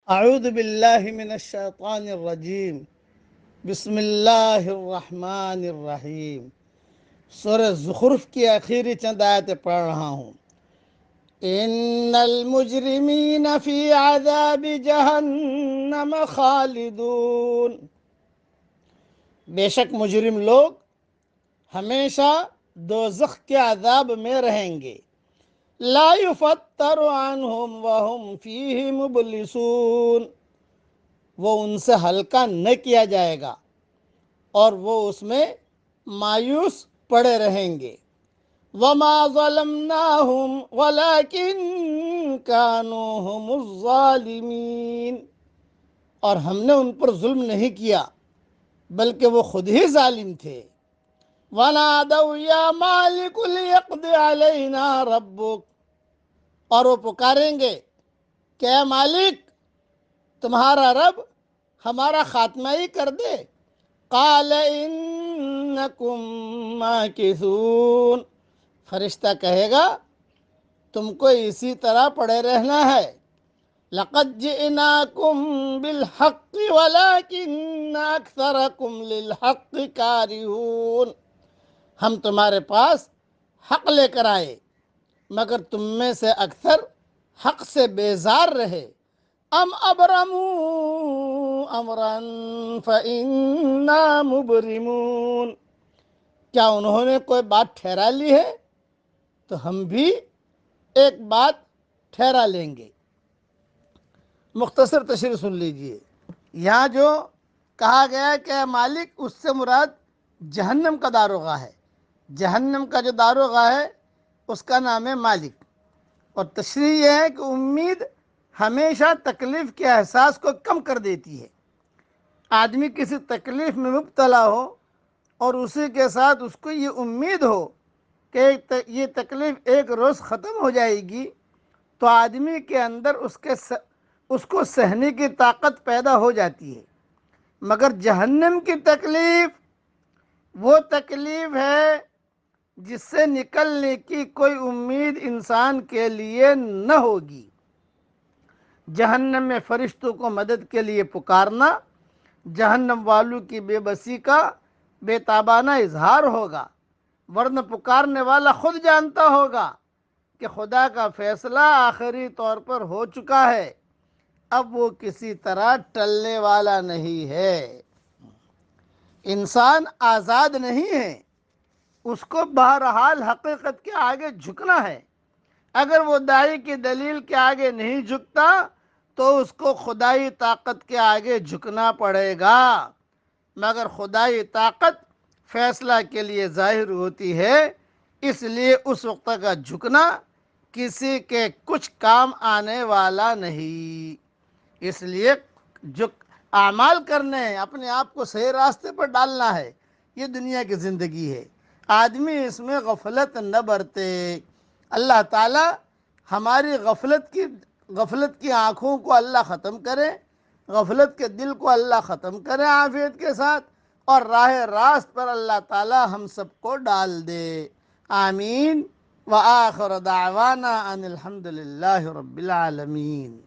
اعوذ باللہ من الشیطان الرجیم، بسم اللہ الرحمن الرحیم۔ سورہ زخرف کی آخری چند آیتیں پڑھ رہا ہوں۔ ان المجرمین فی عذاب جہنم خالدون، بے شک مجرم لوگ ہمیشہ دوزخ کے عذاب میں رہیں گے۔ لا یفتر عنہم وہم فیہ مبلسون، وہ ان سے ہلکا نہ کیا جائے گا اور وہ اس میں مایوس پڑے رہیں گے۔ وما ظلمناہم ولکن کانوا ھم الظالمین، اور ہم نے ان پر ظلم نہیں کیا بلکہ وہ خود ہی ظالم تھے۔ وَنَادَوْا يَا مَالِكُ لِيَقْضِ عَلَيْنَا رَبُّكَ، اور وہ پکاریں گے کہ اے مالک، تمہارا رب ہمارا خاتمہ ہی کر دے۔ قال انکم ماکثون، فرشتہ کہے گا تم کو اسی طرح پڑے رہنا ہے۔ لقد جئناکم بالحق ولکن اکثرکم للحق کارہون، ہم تمہارے پاس حق لے کر آئے مگر تم میں سے اکثر حق سے بیزار رہے۔ ام ابرموا امرا فإنا مبرمون، کیا انہوں نے کوئی بات ٹھہرا لی ہے تو ہم بھی ایک بات ٹھہرا لیں گے۔ مختصر تشریح سن لیجئے۔ یہاں جو کہا گیا ہے کہ مالک، اس سے مراد جہنم کا داروغہ ہے۔ جہنم کا جو داروغہ ہے اس کا نام ہے مالک۔ اور تشریح یہ ہے کہ امید ہمیشہ تکلیف کے احساس کو کم کر دیتی ہے۔ آدمی کسی تکلیف میں مبتلا ہو اور اسی کے ساتھ اس کو یہ امید ہو کہ یہ تکلیف ایک روز ختم ہو جائے گی، تو آدمی کے اندر اس کو سہنے کی طاقت پیدا ہو جاتی ہے۔ مگر جہنم کی تکلیف وہ تکلیف ہے جس سے نکلنے کی کوئی امید انسان کے لیے نہ ہوگی۔ جہنم میں فرشتوں کو مدد کے لیے پکارنا جہنم والوں کی بے بسی کا بے تابانہ اظہار ہوگا، ورنہ پکارنے والا خود جانتا ہوگا کہ خدا کا فیصلہ آخری طور پر ہو چکا ہے، اب وہ کسی طرح ٹلنے والا نہیں ہے۔ انسان آزاد نہیں ہے، اس کو بہرحال حقیقت کے آگے جھکنا ہے۔ اگر وہ داعی کی دلیل کے آگے نہیں جھکتا تو اس کو خدائی طاقت کے آگے جھکنا پڑے گا، مگر خدائی طاقت فیصلہ کے لیے ظاہر ہوتی ہے، اس لیے اس وقت کا جھکنا کسی کے کچھ کام آنے والا نہیں۔ اس لیے جو اعمال کرنے ہیں، اپنے آپ کو صحیح راستے پر ڈالنا ہے، یہ دنیا کی زندگی ہے، آدمی اس میں غفلت نہ برتے۔ اللہ تعالی ہماری غفلت کی آنکھوں کو اللہ ختم کرے، غفلت کے دل کو اللہ ختم کرے عافیت کے ساتھ، اور راہ راست پر اللہ تعالی ہم سب کو ڈال دے۔ آمین۔ وآخر دعوانا ان الحمد للہ رب العالمین۔